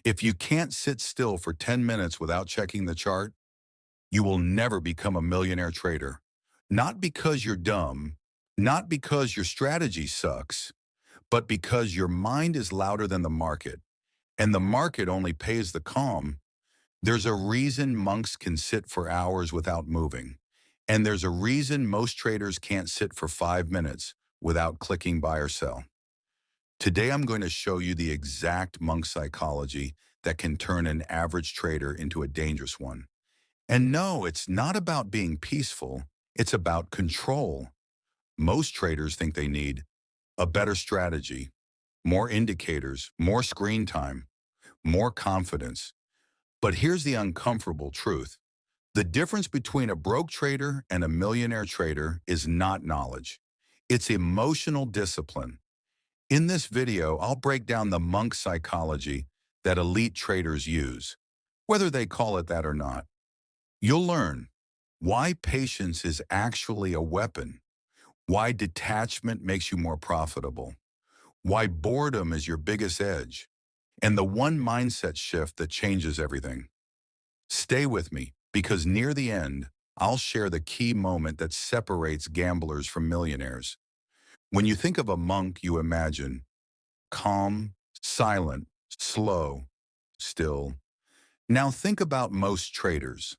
If you can't sit still for 10 minutes without checking the chart, you will never become a millionaire trader. Not because you're dumb, not because your strategy sucks, but because your mind is louder than the market, and the market only pays the calm. There's a reason monks can sit for hours without moving, and there's a reason most traders can't sit for 5 minutes without clicking buy or sell. Today, I'm going to show you the exact monk psychology that can turn an average trader into a dangerous one. And no, it's not about being peaceful. It's about control. Most traders think they need a better strategy, more indicators, more screen time, more confidence. But here's the uncomfortable truth. The difference between a broke trader and a millionaire trader is not knowledge. It's emotional discipline. In this video, I'll break down the monk psychology that elite traders use, whether they call it that or not. You'll learn why patience is actually a weapon, why detachment makes you more profitable, why boredom is your biggest edge, and the one mindset shift that changes everything. Stay with me, because near the end, I'll share the key moment that separates gamblers from millionaires. When you think of a monk, you imagine calm, silent, slow, still. Now think about most traders: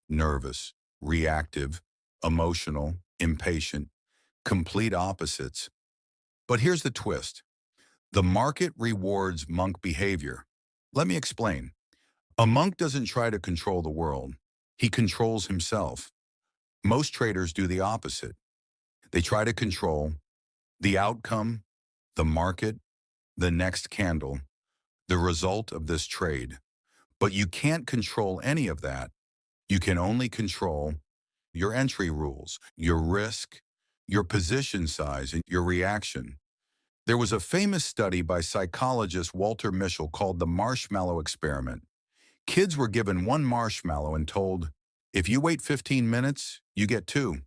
nervous, reactive, emotional, impatient, complete opposites. But here's the twist. The market rewards monk behavior. Let me explain. A monk doesn't try to control the world. He controls himself. Most traders do the opposite. They try to control the outcome, the market, the next candle, the result of this trade. But you can't control any of that. You can only control your entry rules, your risk, your position size, and your reaction. There was a famous study by psychologist Walter Mischel called the marshmallow experiment. Kids were given one marshmallow and told, if you wait 15 minutes, you get two.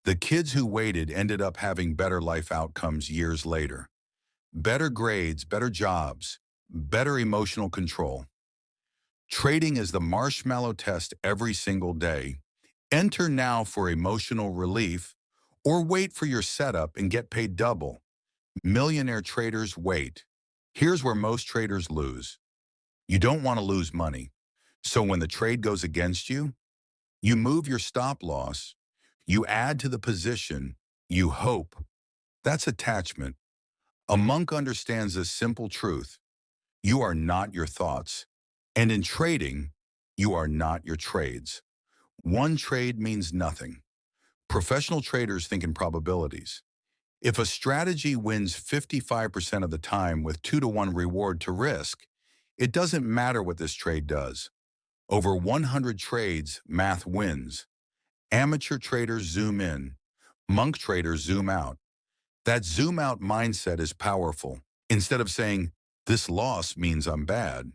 The kids who waited ended up having better life outcomes years later. Better grades, better jobs, better emotional control. Trading is the marshmallow test every single day. Enter now for emotional relief, or wait for your setup and get paid double. Millionaire traders wait. Here's where most traders lose. You don't want to lose money. So when the trade goes against you, you move your stop loss, you add to the position, you hope. That's attachment. A monk understands this simple truth. You are not your thoughts. And in trading, you are not your trades. One trade means nothing. Professional traders think in probabilities. If a strategy wins 55% of the time with 2-to-1 reward to risk, it doesn't matter what this trade does. Over 100 trades, math wins. Amateur traders zoom in. Monk traders zoom out. That zoom out mindset is powerful. Instead of saying, this loss means I'm bad,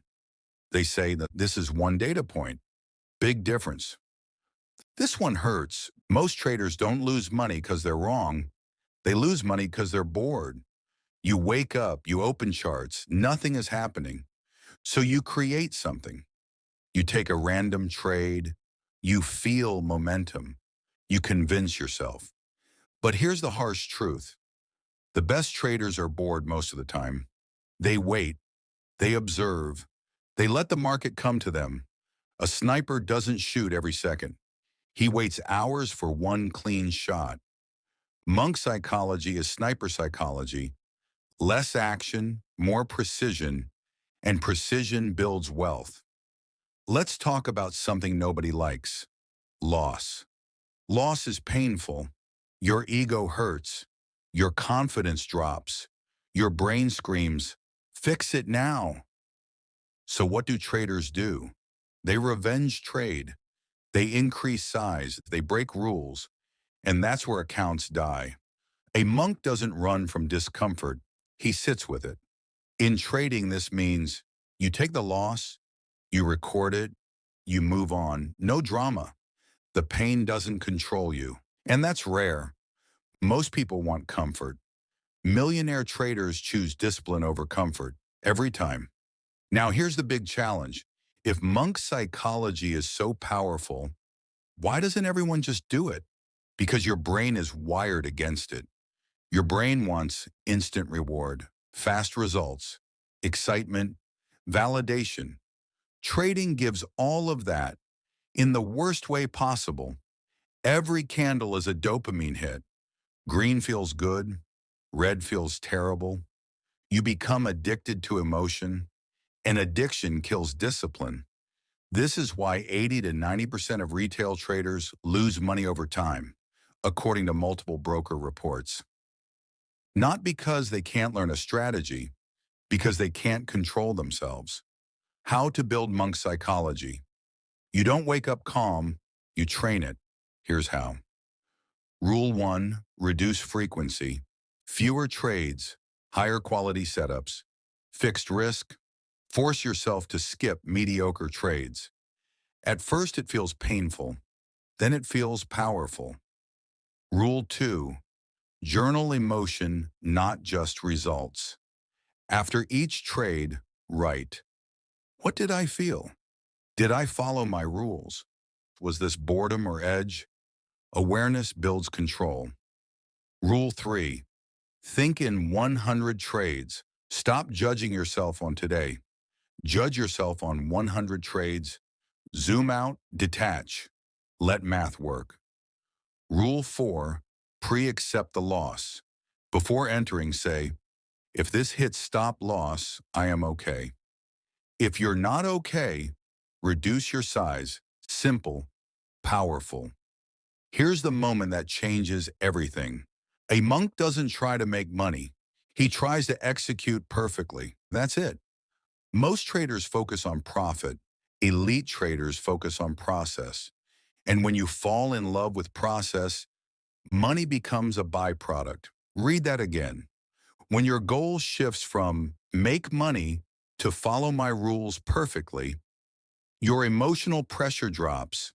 they say that this is one data point. Big difference. This one hurts. Most traders don't lose money because they're wrong. They lose money because they're bored. You wake up, you open charts, nothing is happening. So you create something. You take a random trade. You feel momentum. You convince yourself. But here's the harsh truth. The best traders are bored most of the time. They wait. They observe. They let the market come to them. A sniper doesn't shoot every second. He waits hours for one clean shot. Monk psychology is sniper psychology. Less action, more precision, and precision builds wealth. Let's talk about something nobody likes: loss. Loss is painful. Your ego hurts. Your confidence drops. Your brain screams, fix it now. So what do traders do? They revenge trade. They increase size. They break rules. And that's where accounts die. A monk doesn't run from discomfort. He sits with it. In trading, this means you take the loss, you record it, you move on. No drama. The pain doesn't control you. And that's rare. Most people want comfort. Millionaire traders choose discipline over comfort every time. Now, here's the big challenge. If monk psychology is so powerful, why doesn't everyone just do it? Because your brain is wired against it. Your brain wants instant reward, fast results, excitement, validation. Trading gives all of that in the worst way possible. Every candle is a dopamine hit. Green feels good, red feels terrible. You become addicted to emotion, and addiction kills discipline. This is why 80 to 90% of retail traders lose money over time, according to multiple broker reports. Not because they can't learn a strategy, because they can't control themselves. How to build monk psychology. You don't wake up calm, you train it. Here's how. Rule 1, reduce frequency. Fewer trades, higher quality setups. Fixed risk, force yourself to skip mediocre trades. At first it feels painful, then it feels powerful. Rule 2, journal emotion, not just results. After each trade, write, what did I feel? Did I follow my rules? Was this boredom or edge? Awareness builds control. Rule 3, think in 100 trades. Stop judging yourself on today. Judge yourself on 100 trades. Zoom out, detach. Let math work. Rule 4, pre-accept the loss. Before entering, say, if this hits stop loss, I am okay. If you're not okay, reduce your size. Simple, powerful. Here's the moment that changes everything. A monk doesn't try to make money. He tries to execute perfectly. That's it. Most traders focus on profit. Elite traders focus on process. And when you fall in love with process, money becomes a byproduct. Read that again. When your goal shifts from make money to follow my rules perfectly, your emotional pressure drops.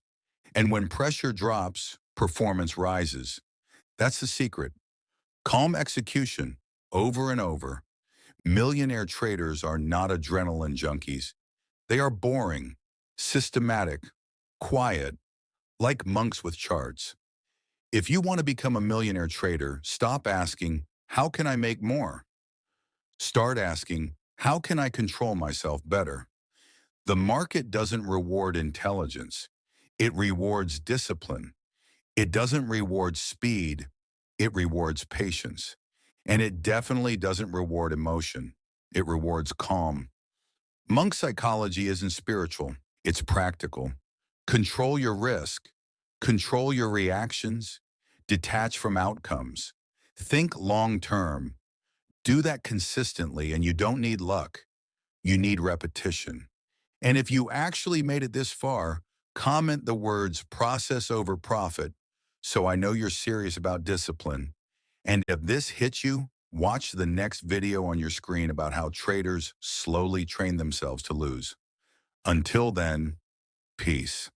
And when pressure drops, performance rises. That's the secret. Calm execution, over and over. Millionaire traders are not adrenaline junkies. They are boring, systematic, quiet, like monks with charts. If you want to become a millionaire trader, stop asking, how can I make more? Start asking, how can I control myself better? The market doesn't reward intelligence. It rewards discipline. It doesn't reward speed. It rewards patience. And it definitely doesn't reward emotion. It rewards calm. Monk psychology isn't spiritual. It's practical. Control your risk. Control your reactions. Detach from outcomes. Think long term. Do that consistently, and you don't need luck. You need repetition. And if you actually made it this far, comment the words process over profit so I know you're serious about discipline. And if this hits you, watch the next video on your screen about how traders slowly train themselves to lose. Until then, peace.